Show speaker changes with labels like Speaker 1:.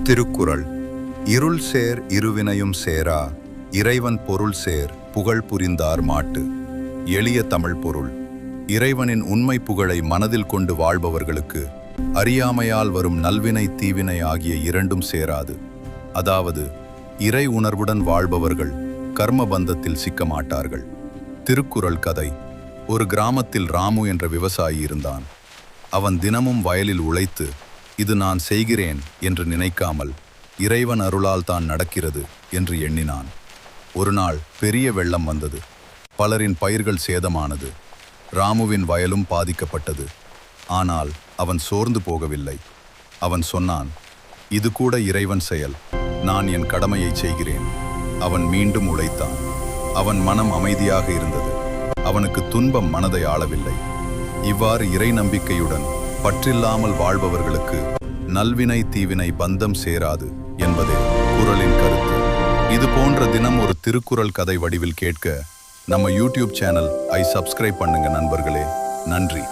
Speaker 1: திருக்குறள். இருள் சேர் இருவினையும் சேரா, இறைவன் பொருள் சேர் புகழ் புரிந்தார் மாட்டு. எளிய தமிழ் பொருள். இறைவனின் உண்மை புகழை மனதில் கொண்டு வாழ்பவர்களுக்கு அறியாமையால் வரும் நல்வினை தீவினை ஆகிய இரண்டும் சேராது. அதாவது இறை உணர்வுடன் வாழ்பவர்கள் கர்ம பந்தத்தில் சிக்க மாட்டார்கள். திருக்குறள் கதை. ஒரு கிராமத்தில் ராமு என்ற விவசாயி இருந்தான். அவன் தினமும் வயலில் உழைத்து இது நான் செய்கிறேன் என்று நினைக்காமல் இறைவன் அருளால் தான் நடக்கிறது என்று எண்ணினான். ஒரு நாள் பெரிய வெள்ளம் வந்தது. பலரின் பயிர்கள் சேதமானது. ராமுவின் வயலும் பாதிக்கப்பட்டது. ஆனால் அவன் சோர்ந்து போகவில்லை. அவன் சொன்னான், இது கூட இறைவன் செயல், நான் என் கடமையை செய்கிறேன். அவன் மீண்டும் உழைத்தான். அவன் மனம் அமைதியாக இருந்தது. அவனுக்கு துன்பம் மனதை ஆளவில்லை. இவ்வாறு இறை நம்பிக்கையுடன் பற்றில்லாமல் வாழ்பவர்களுக்கு நல்வினை தீவினை பந்தம் சேராது என்பதே குறளின் கருத்து. இது போன்ற தினம் ஒரு திருக்குறள் கதை வடிவில் கேட்க நம்ம யூடியூப் சேனல் சப்ஸ்கிரைப் பண்ணுங்க நண்பர்களே. நன்றி.